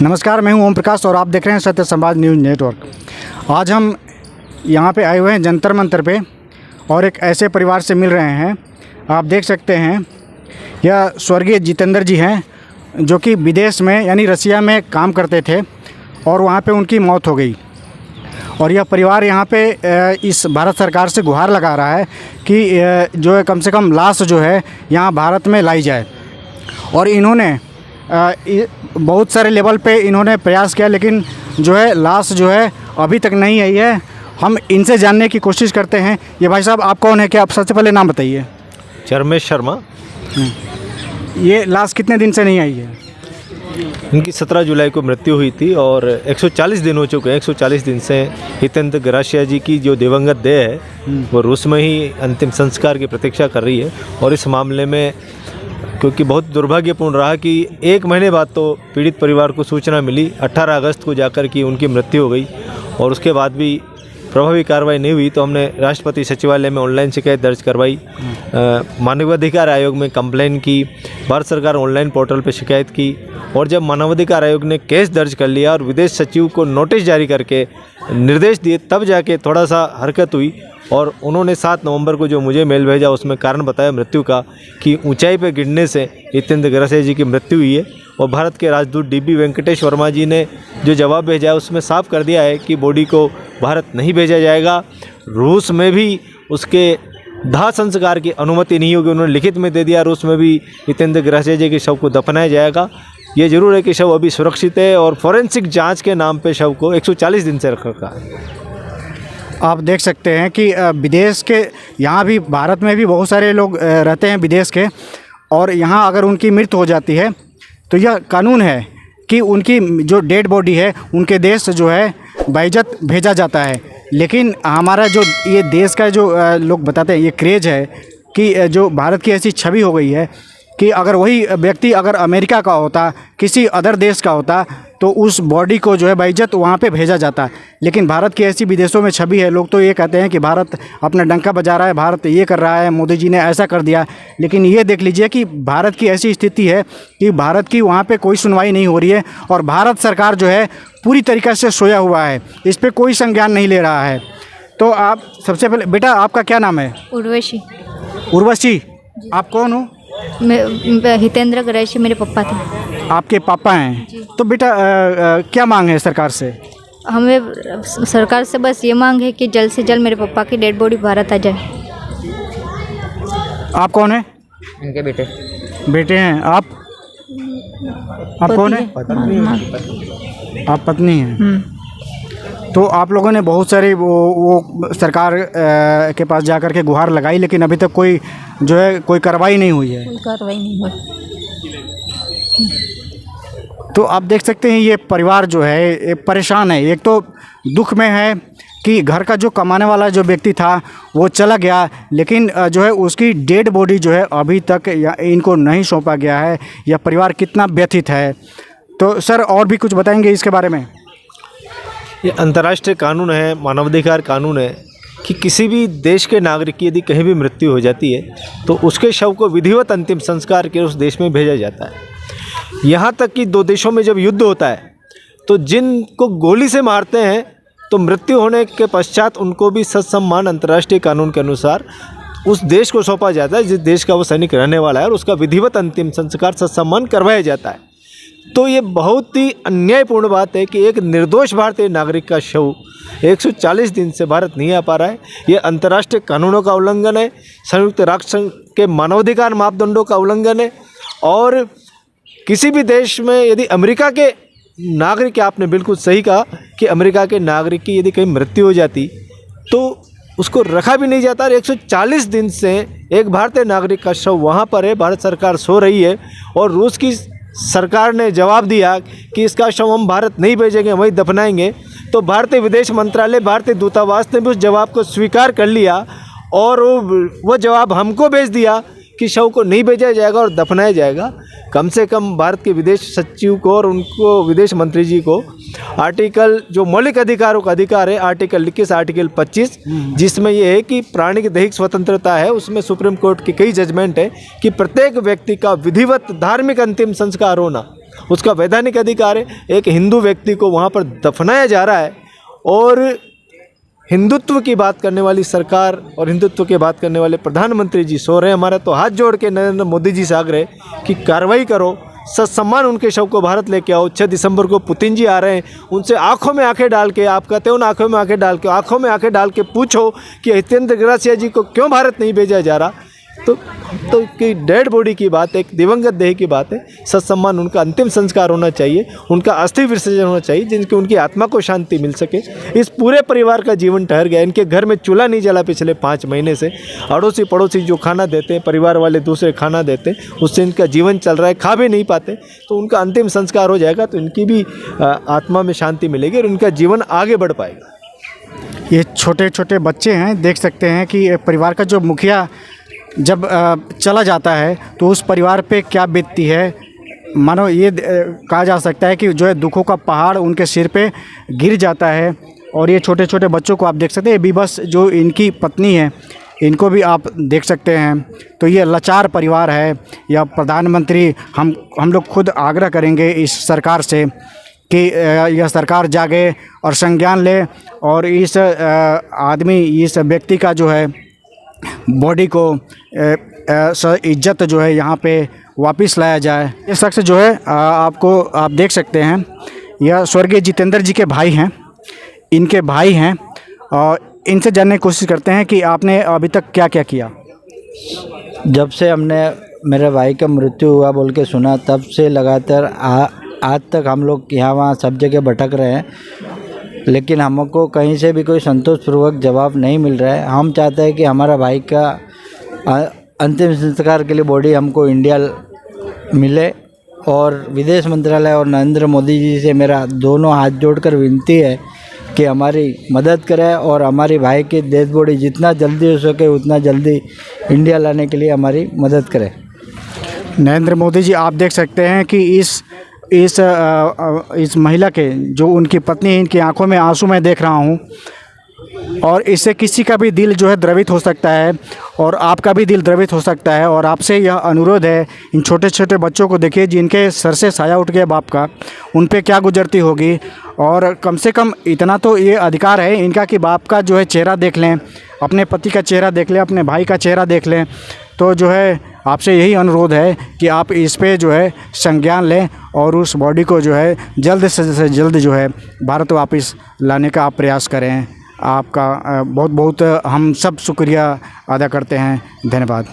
नमस्कार, मैं हूं ओम प्रकाश और आप देख रहे हैं सत्य समाज न्यूज़ नेटवर्क। आज हम यहां पे आए हुए हैं जंतर मंतर पे और एक ऐसे परिवार से मिल रहे हैं। आप देख सकते हैं यह स्वर्गीय जितेंद्र जी हैं जो कि विदेश में यानी रसिया में काम करते थे और वहां पे उनकी मौत हो गई। और यह परिवार यहाँ पे इस भारत सरकार से गुहार लगा रहा है कि जो है कम से कम लाश जो है यहाँ भारत में लाई जाए। और इन्होंने बहुत सारे लेवल पे इन्होंने प्रयास किया, लेकिन जो है लाश जो है अभी तक नहीं आई है। हम इनसे जानने की कोशिश करते हैं। ये भाई साहब, आप कौन है? क्या आप सबसे पहले नाम बताइए। चरमेश शर्मा। ये लाश कितने दिन से नहीं आई है? इनकी 17 जुलाई को मृत्यु हुई थी और 140 दिन हो चुके हैं। 140 दिन से हितेंद्र गरासिया जी की जो दिवंगत देह है वो रूस में ही अंतिम संस्कार की प्रतीक्षा कर रही है। और इस मामले में क्योंकि बहुत दुर्भाग्यपूर्ण रहा कि 1 महीने बाद तो पीड़ित परिवार को सूचना मिली 18 अगस्त को जाकर कि उनकी मृत्यु हो गई और उसके बाद भी प्रभावी कार्रवाई नहीं हुई, तो हमने राष्ट्रपति सचिवालय में ऑनलाइन शिकायत दर्ज करवाई, मानवाधिकार आयोग में कंप्लेन की, भारत सरकार ऑनलाइन पोर्टल पर शिकायत की। और जब मानवाधिकार आयोग ने केस दर्ज कर लिया और विदेश सचिव को नोटिस जारी करके निर्देश दिए, तब जाके थोड़ा सा हरकत हुई। और उन्होंने 7 नवंबर को जो मुझे मेल भेजा उसमें कारण बताया मृत्यु का कि ऊंचाई पर गिरने से हितेंद्र गरासिया जी की मृत्यु हुई है। और भारत के राजदूत डीबी वेंकटेश वर्मा जी ने जो जवाब भेजा है उसमें साफ कर दिया है कि बॉडी को भारत नहीं भेजा जाएगा। रूस में भी उसके दाह संस्कार की अनुमति नहीं होगी, उन्होंने लिखित में दे दिया। रूस में भी हितेंद्र गरासिया जी के शव को दफनाया जाएगा। ये जरूर है कि शव अभी सुरक्षित है और फॉरेंसिक जांच के नाम पे शव को 140 दिन से रख रखा है। आप देख सकते हैं कि विदेश के यहाँ भी, भारत में भी बहुत सारे लोग रहते हैं विदेश के, और यहाँ अगर उनकी मृत्यु हो जाती है तो यह कानून है कि उनकी जो डेड बॉडी है उनके देश जो है बाइज्जत भेजा जाता है। लेकिन हमारा जो ये देश का जो लोग बताते हैं, ये क्रेज़ है कि जो भारत की ऐसी छवि हो गई है कि अगर वही व्यक्ति अगर अमेरिका का होता, किसी अदर देश का होता, तो उस बॉडी को जो है बाइज्जत वहाँ पे भेजा जाता। लेकिन भारत की ऐसी विदेशों में छवि है। लोग तो ये कहते हैं कि भारत अपना डंका बजा रहा है, भारत ये कर रहा है, मोदी जी ने ऐसा कर दिया। लेकिन ये देख लीजिए कि भारत की ऐसी स्थिति है कि भारत की वहाँ पे कोई सुनवाई नहीं हो रही है और भारत सरकार जो है पूरी तरीक़े से सोया हुआ है, इस पर कोई संज्ञान नहीं ले रहा है। तो आप सबसे पहले, बेटा आपका क्या नाम है? उर्वशी। उर्वशी, आप कौन हो? मैं हितेंद्र गरासिया मेरे पापा थे। आपके पापा हैं? तो बेटा क्या मांग है सरकार से? हमें सरकार से बस ये मांग है कि जल्द से जल्द मेरे पापा की डेड बॉडी भारत आ जाए। आप कौन है? इनके बेटे। बेटे हैं आप? कौन है? आप पत्नी हैं? तो आप लोगों ने बहुत सारी वो सरकार के पास जाकर के गुहार लगाई, लेकिन अभी तक कोई जो है कोई कार्रवाई नहीं हुई है। कोई कार्रवाई नहीं हुई। तो आप देख सकते हैं ये परिवार जो है परेशान है। एक तो दुख में है कि घर का जो कमाने वाला जो व्यक्ति था वो चला गया, लेकिन जो है उसकी डेड बॉडी जो है अभी तक इनको नहीं सौंपा गया है। यह परिवार कितना व्यथित है। तो सर और भी कुछ बताएंगे इसके बारे में? ये अंतर्राष्ट्रीय कानून है, मानवाधिकार कानून है कि किसी भी देश के नागरिक की यदि कहीं भी मृत्यु हो जाती है तो उसके शव को विधिवत अंतिम संस्कार के उस देश में भेजा जाता है। यहाँ तक कि 2 देशों में जब युद्ध होता है तो जिनको गोली से मारते हैं तो मृत्यु होने के पश्चात उनको भी सत्सम्मान अंतर्राष्ट्रीय कानून के अनुसार उस देश को सौंपा जाता है जिस देश का वो सैनिक रहने वाला है, और उसका विधिवत अंतिम संस्कार सत्सम्मान करवाया जाता है। तो ये बहुत ही अन्यायपूर्ण बात है कि एक निर्दोष भारतीय नागरिक का शव 140 दिन से भारत नहीं आ पा रहा है। ये अंतर्राष्ट्रीय कानूनों का उल्लंघन है, संयुक्त राष्ट्र संघ के मानवाधिकार मापदंडों का उल्लंघन है। और किसी भी देश में यदि अमेरिका के नागरिक, आपने बिल्कुल सही कहा कि अमेरिका के नागरिक की यदि कहीं मृत्यु हो जाती तो उसको रखा भी नहीं जाता। 140 दिन से एक भारतीय नागरिक का शव वहाँ पर है, भारत सरकार सो रही है और रूस की सरकार ने जवाब दिया कि इसका शव हम भारत नहीं भेजेंगे, वहीं दफनाएंगे। तो भारतीय विदेश मंत्रालय, भारतीय दूतावास ने भी उस जवाब को स्वीकार कर लिया और वो जवाब हमको भेज दिया कि शव को नहीं भेजा जाएगा और दफनाया जाएगा। कम से कम भारत के विदेश सचिव को और उनको विदेश मंत्री जी को आर्टिकल, जो मौलिक अधिकारों का अधिकार है, आर्टिकल 21, आर्टिकल 25, जिसमें यह है कि प्राणी की दैहिक स्वतंत्रता है, उसमें सुप्रीम कोर्ट की कई जजमेंट है कि प्रत्येक व्यक्ति का विधिवत धार्मिक अंतिम संस्कार होना उसका वैधानिक अधिकार है। एक हिंदू व्यक्ति को वहाँ पर दफनाया जा रहा है और हिंदुत्व की बात करने वाली सरकार और हिंदुत्व की बात करने वाले प्रधानमंत्री जी सो रहे हैं। हमारा तो हाथ जोड़ के नरेंद्र मोदी जी से आग्रह कि कार्रवाई करो, सत्सम्मान उनके शव को भारत लेके आओ। 6 दिसंबर को पुतिन जी आ रहे हैं, उनसे आंखों में आंखें डाल के, आप कहते हो ना आंखों में आंखें डाल के पूछो कि हितेंद्र ग्रासिया जी को क्यों भारत नहीं भेजा जा रहा। तो कि डेड बॉडी की बात है, एक दिवंगत देह की बात है। सत्सम्मान, उनका अंतिम संस्कार होना चाहिए, उनका अस्थि विसर्जन होना चाहिए जिनकी उनकी आत्मा को शांति मिल सके। इस पूरे परिवार का जीवन ठहर गया। इनके घर में चूल्हा नहीं जला पिछले 5 महीने से। अड़ोसी पड़ोसी जो खाना देते हैं, परिवार वाले दूसरे खाना देते हैं, उससे इनका जीवन चल रहा है, खा भी नहीं पाते। तो उनका अंतिम संस्कार हो जाएगा तो इनकी भी आत्मा में शांति मिलेगी और इनका जीवन आगे बढ़ पाएगा। ये छोटे छोटे बच्चे हैं, देख सकते हैं कि परिवार का जो मुखिया जब चला जाता है तो उस परिवार पे क्या बीतती है। मानो ये कहा जा सकता है कि जो है दुखों का पहाड़ उनके सिर पे गिर जाता है। और ये छोटे छोटे बच्चों को आप देख सकते हैं, ये भी बस जो इनकी पत्नी है इनको भी आप देख सकते हैं। तो ये लाचार परिवार है। या प्रधानमंत्री हम लोग खुद आग्रह करेंगे इस सरकार से कि यह सरकार जागे और संज्ञान ले और इस व्यक्ति का जो है बॉडी को इज्जत जो है यहाँ पे वापस लाया जाए। ये शख्स जो है आप देख सकते हैं, यह स्वर्गीय जितेंद्र जी के भाई हैं, इनके भाई हैं। और इनसे जानने की कोशिश करते हैं कि आपने अभी तक क्या क्या किया। जब से हमने मेरे भाई का मृत्यु हुआ बोल के सुना, तब से लगातार आज तक हम लोग यहाँ वहाँ सब जगह भटक रहे हैं, लेकिन हमको कहीं से भी कोई संतोषपूर्वक जवाब नहीं मिल रहा है। हम चाहते हैं कि हमारा भाई का अंतिम संस्कार के लिए बॉडी हमको इंडिया मिले। और विदेश मंत्रालय और नरेंद्र मोदी जी से मेरा दोनों हाथ जोड़कर विनती है कि हमारी मदद करें और हमारी भाई की डेड बॉडी जितना जल्दी हो सके उतना जल्दी इंडिया लाने के लिए हमारी मदद करें। नरेंद्र मोदी जी, आप देख सकते हैं कि इस महिला के जो उनकी पत्नी है, इनकी आंखों में आंसू मैं देख रहा हूं और इससे किसी का भी दिल जो है द्रवित हो सकता है और आपका भी दिल द्रवित हो सकता है। और आपसे यह अनुरोध है, इन छोटे छोटे बच्चों को देखिए जिनके सर से साया उठ गया बाप का, उन पे क्या गुजरती होगी। और कम से कम इतना तो ये अधिकार है इनका कि बाप का जो है चेहरा देख लें, अपने पति का चेहरा देख लें, अपने भाई का चेहरा देख लें। तो जो है आपसे यही अनुरोध है कि आप इस पे जो है संज्ञान लें और उस बॉडी को जो है जल्द से जल्द जो है भारत वापस लाने का आप प्रयास करें। आपका बहुत बहुत हम सब शुक्रिया अदा करते हैं। धन्यवाद।